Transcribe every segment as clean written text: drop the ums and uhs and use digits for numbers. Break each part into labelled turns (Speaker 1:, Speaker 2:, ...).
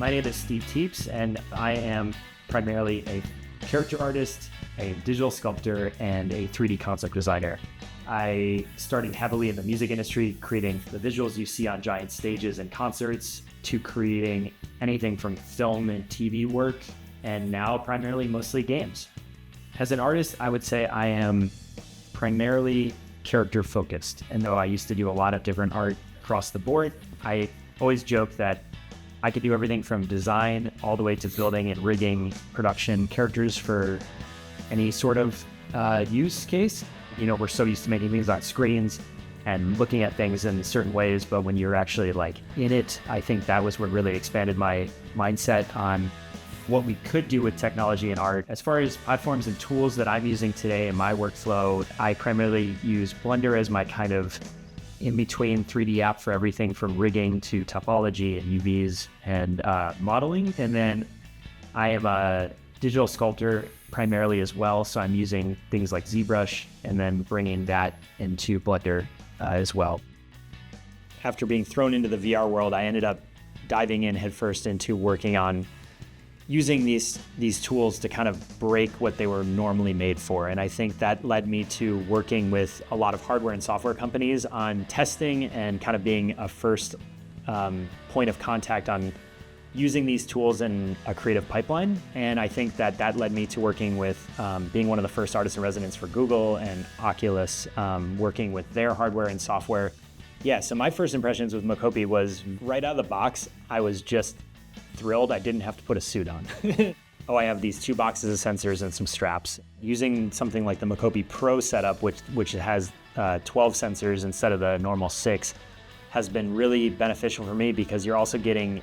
Speaker 1: My name is Teeps, and I am primarily a character artist, a digital sculptor, and a 3D concept designer. I started heavily in the music industry, creating the visuals you see on giant stages and concerts, to creating anything from film and TV work, and now primarily mostly games. As an artist, I would say I am primarily character focused. And though I used to do a lot of different art across the board, I always joke that I could do everything from design all the way to building and rigging production characters for any sort of use case. You know, we're so used to making things on screens and looking at things in certain ways, but when you're actually like in it, I think that was what really expanded my mindset on what we could do with technology and art. As far as platforms and tools that I'm using today in my workflow, I primarily use Blender as my kind of in-between 3D app for everything from rigging to topology and UVs and modeling. And then I am a digital sculptor primarily as well, so I'm using things like ZBrush and then bringing that into Blender as well. After being thrown into the VR world, I ended up diving in headfirst into working on using these tools to kind of break what they were normally made for. And I think that led me to working with a lot of hardware and software companies on testing and kind of being a first point of contact on using these tools in a creative pipeline. And I think that led me to working with being one of the first artists in residence for Google and Oculus, working with their hardware and software. Yeah, so my first impressions with Mocopi was right out of the box, I was just thrilled I didn't have to put a suit on. Oh, I have these 2 boxes of sensors and some straps. Using something like the Mocopi Pro setup, which has 12 sensors instead of the normal 6, has been really beneficial for me because you're also getting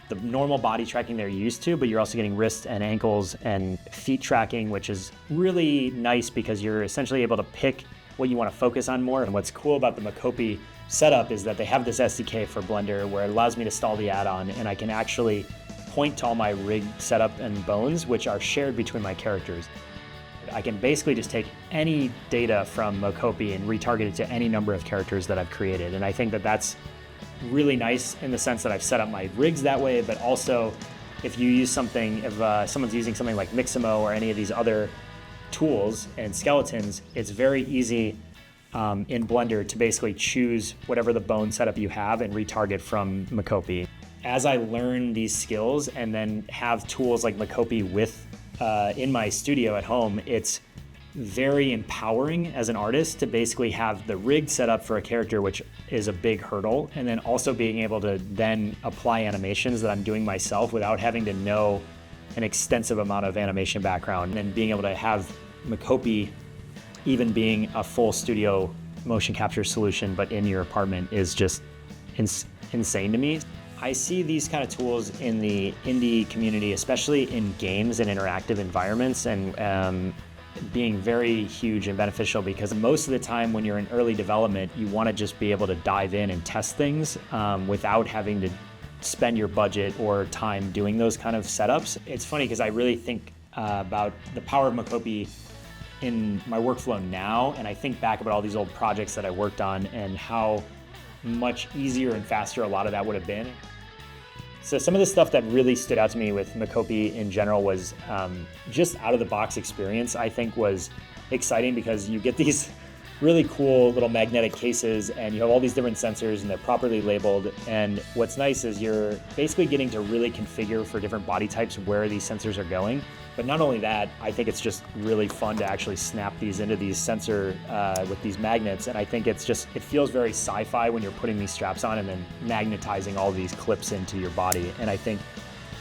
Speaker 1: the normal body tracking they're used to, but you're also getting wrists and ankles and feet tracking, which is really nice because you're essentially able to pick what you want to focus on more. And what's cool about the Mocopi setup is that they have this SDK for Blender where it allows me to install the add-on, and I can actually point to all my rig setup and bones, which are shared between my characters. I can basically just take any data from Mocopi and retarget it to any number of characters that I've created. And I think that that's really nice in the sense that I've set up my rigs that way, but also if you use something, if someone's using something like Mixamo or any of these other tools and skeletons, it's very easy in Blender to basically choose whatever the bone setup you have and retarget from Mocopi. As I learn these skills and then have tools like Mocopi with in my studio at home, it's very empowering as an artist to basically have the rig set up for a character, which is a big hurdle, and then also being able to then apply animations that I'm doing myself without having to know an extensive amount of animation background, and being able to have Mocopi even being a full studio motion capture solution but in your apartment is just insane to me. I see these kind of tools in the indie community, especially in games and interactive environments, and being very huge and beneficial because most of the time when you're in early development, you want to just be able to dive in and test things without having to spend your budget or time doing those kind of setups. It's funny because I really think about the power of Mocopi in my workflow now, and I think back about all these old projects that I worked on and how much easier and faster a lot of that would have been. So some of the stuff that really stood out to me with Mocopi in general was just out of the box experience, I think was exciting because you get these really cool little magnetic cases and you have all these different sensors and they're properly labeled. And what's nice is you're basically getting to really configure for different body types where these sensors are going. But not only that, I think it's just really fun to actually snap these into these sensor with these magnets. And I think it feels very sci-fi when you're putting these straps on and then magnetizing all these clips into your body. And I think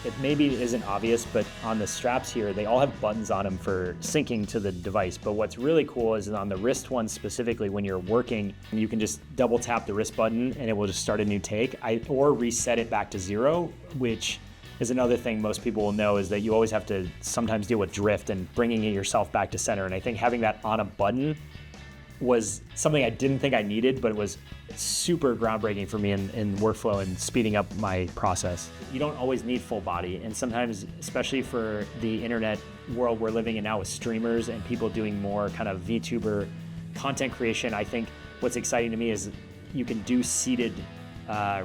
Speaker 1: it maybe isn't obvious, but on the straps here, they all have buttons on them for syncing to the device. But what's really cool is on the wrist one specifically, when you're working, you can just double tap the wrist button and it will just start a new take, or reset it back to 0, which is another thing most people will know is that you always have to sometimes deal with drift and bringing it yourself back to center. And I think having that on a button was something I didn't think I needed, but it was super groundbreaking for me in workflow and speeding up my process. You don't always need full body, and sometimes, especially for the internet world we're living in now with streamers and people doing more kind of VTuber content creation, I think what's exciting to me is you can do seated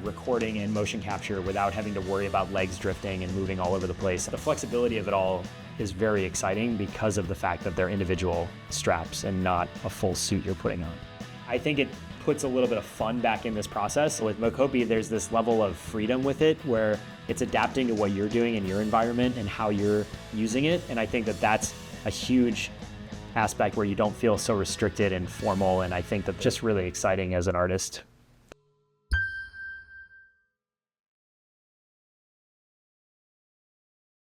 Speaker 1: recording and motion capture without having to worry about legs drifting and moving all over the place. The flexibility of it all is very exciting because of the fact that they're individual straps and not a full suit you're putting on. I think it puts a little bit of fun back in this process. With Mocopi, there's this level of freedom with it where it's adapting to what you're doing in your environment and how you're using it. And I think that that's a huge aspect where you don't feel so restricted and formal. And I think that's just really exciting as an artist.